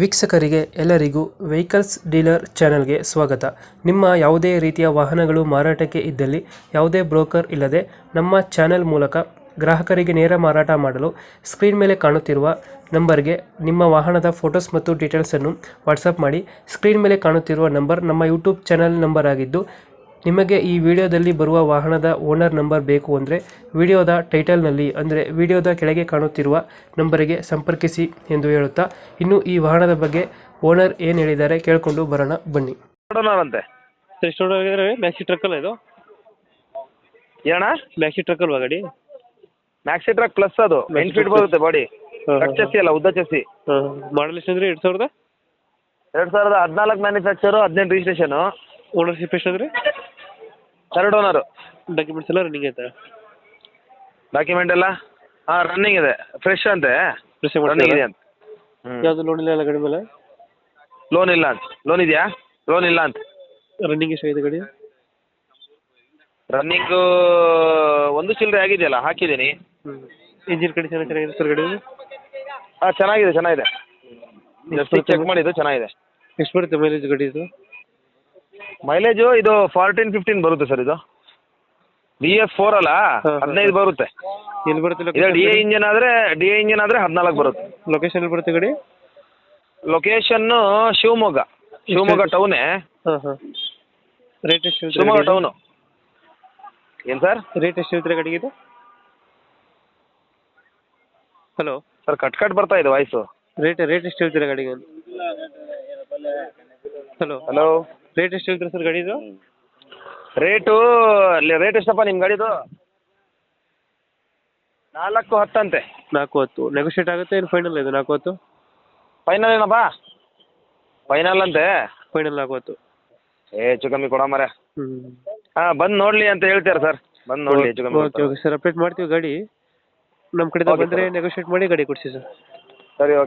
ವೀಕ್ಷಕರಿಗೆ ಎಲ್ಲರಿಗೂ vehicles dealer ಚಾನೆಲ್ಗೆ ಸ್ವಾಗತ. ನಿಮ್ಮ ಯಾವುದೇ ರೀತಿಯ ವಾಹನಗಳು ಮಾರಾಟಕ್ಕೆ ಇದ್ದಲ್ಲಿ ಯಾವುದೇ ಬ್ರೋಕರ್ ಇಲ್ಲದೆ ನಮ್ಮ ಚಾನೆಲ್ ಮೂಲಕ ಗ್ರಾಹಕರಿಗೆ ನೇರ ಮಾರಾಟ ಮಾಡಲು ಸ್ಕ್ರೀನ್ ಮೇಲೆ ಕಾಣುತ್ತಿರುವ ನಂಬರ್ಗೆ ನಿಮ್ಮ ವಾಹನದ ಫೋಟೋಸ್ ಮತ್ತು ಡೀಟೇಲ್ಸನ್ನು ವಾಟ್ಸಪ್ ಮಾಡಿ. ಸ್ಕ್ರೀನ್ ಮೇಲೆ ಕಾಣುತ್ತಿರುವ ನಂಬರ್ ನಮ್ಮ ಯೂಟ್ಯೂಬ್ ಚಾನೆಲ್ ನಂಬರ್ ಆಗಿದ್ದು, ನಿಮಗೆ ಈ ವಿಡಿಯೋದಲ್ಲಿ ಬರುವ ವಾಹನದ ಓನರ್ ನಂಬರ್ ಬೇಕು ಅಂದರೆ ವಿಡಿಯೋದ ಟೈಟಲ್ನಲ್ಲಿ ಅಂದರೆ ವಿಡಿಯೋದ ಕೆಳಗೆ ಕಾಣುತ್ತಿರುವ ನಂಬರಿಗೆ ಸಂಪರ್ಕಿಸಿ ಎಂದು ಹೇಳುತ್ತಾ, ಇನ್ನು ಈ ವಾಹನದ ಬಗ್ಗೆ ಓನರ್ ಏನು ಹೇಳಿದ್ದಾರೆ ಕೇಳಿಕೊಂಡು ಬರೋಣ ಬನ್ನಿ. ಅಂತೆ ಎಷ್ಟು ಮ್ಯಾಕ್ಸಿ ಟ್ರಕ್ ಅಲ್ಲ ಇದು? ಏನ ಮ್ಯಾಕ್ಸಿ ಟ್ರಕ್ ಅಲ್ವಾ ಗಾಡಿ? ಮ್ಯಾಕ್ಸಿ ಟ್ರಕ್ ಪ್ಲಸ್ ಅದು 9 ಫೀಟ್ ಬರುತ್ತೆ ಬಾಡಿ. ಕಟ್ ಚೆಸ್ಸಿ ಅಲ್ಲ, ಉದ್ದ ಚೆಸ್ಸಿ. ಮಾಡಲ್ ಎಷ್ಟು ಅಂದ್ರೆ 2014 ಮ್ಯಾನುಫ್ಯಾಕ್ಚರು, 18 ರಿಜಿಸ್ಟ್ರೇಷನ್. ಓನರ್ಶಿಪ್ ಎಷ್ಟು ಅಂದ್ರೆ? Third owner. ಡಾಕ್ಯುಮೆಂಟ್ಸ್ ಎಲ್ಲ ರನ್ನಿಂಗ್ ಐತೆ? ಡಾಕ್ಯುಮೆಂಟ್ ಎಲ್ಲ ರನ್ನಿಂಗ್ ಇದೆ, ಫ್ರೆಶ್ ಅಂತೆ. ರನ್ನಿಂಗ್ ಇದೆ ಅಂತ. ಯಾವುದು ಲೋನ್ ಇಲ್ಲ ಗಾಡಿ ಮೇಲೆ? ಲೋನ್ ಇಲ್ಲ ಅಂತ. ಲೋನ್ ಇದೆಯಾ? ಲೋನ್ ಇಲ್ಲ ಅಂತ. ರನ್ನಿಂಗ್ ಎಷ್ಟಾಗಿದೆ ಗಾಡಿ? ರನ್ನಿಂಗು ಒಂದು ಚಿಲ್ಲರೆ ಆಗಿದೆಯಲ್ಲ, ಹಾಕಿದ್ದೀನಿ. ಇಂಜಿನ್ ಕಂಡೀಷನ್ ಚೆನ್ನಾಗಿದೆ ಸರ್ ಗಾಡಿ? ಚೆನ್ನಾಗಿದೆ. ಜಸ್ಟ್ ಚೆಕ್ ಮಾಡಿದ್ದು ಚೆನ್ನಾಗಿದೆ. ಎಷ್ಟು ಬರುತ್ತೆ ಮೈಲೇಜ್ ಗಾಡಿ ಇದು? ಮೈಲೇಜು ಇದು 14-15 ಬರುತ್ತೆ ಸರ್. ಇದು BS4 ಅಲ್ಲ, 15 ಬರುತ್ತೆ. ಎಲ್ಲಿ ಬರುತ್ತೆ? ಇದು ಡಿ ಎ ಇಂಜಿನ್ ಆದರೆ 14 ಬರುತ್ತೆ. ಲೊಕೇಶನ್ ಎಲ್ಲಿ ಬರುತ್ತೆ ಗಾಡಿ? ಲೊಕೇಶನ್ನು ಶಿವಮೊಗ್ಗ ಟೌನೇ. ರೇಟ್ ಎಷ್ಟು ಹೇಳ್ತೀರಾ? ಶಿವಮೊಗ್ಗ ಟೌನು. ಏನು ಸರ್? ರೇಟ್ ಎಷ್ಟು ಹೇಳ್ತೀರಾ ಗಾಡಿಗೆ ಇದು? ಹಲೋ ಸರ್, ಕಟ್ ಬರ್ತಾ ಇದೆ ವಾಯ್ಸು. ರೇಟ್ ಎಷ್ಟು ಹೇಳ್ತೀರಾ ಗಾಡಿಗೆ? ಹಲೋ ರೇಟ್ ಎಷ್ಟು ಹೇಳ್ತೀರಾ ಸರ್ ಗಾಡಿದು? ರೇಟ್ ಎಷ್ಟಪ್ಪ ನಿಮ್ಮ ಗಾಡಿದು? 410 ಅಂತೆ. 410 ನೆಗೋಷಿಯೇಟ್ ಆಗುತ್ತೆ ಏನು ಫೈನಲ್ ಇದು? 410 ಫೈನಲ್ ಏನಪ್ಪ? ಫೈನಲ್ ಅಂತೆ. ಫೈನಲ್ 410. ಹೆಚ್ಚು ಕಮ್ಮಿ ಕೊಡ ಮರೆ. ಬಂದು ನೋಡಲಿ ಅಂತ ಹೇಳ್ತಾರೆ ಸರ್. ಬಂದು ನೋಡಲಿ, ಹೆಚ್ಚು ಕಮ್ಮಿ. ಓಕೆ ಸರ್, ಅಪ್ಡೇಟ್ ಮಾಡ್ತೀವಿ ಗಾಡಿ. ನಮ್ಮ ಕಡೆ ಬಂದರೆ ನೆಗೋಷಿಯೇಟ್ ಮಾಡಿ ಗಾಡಿ ಕೊಡಿಸಿ ಸರ್. ಸರಿ, ಓಕೆ.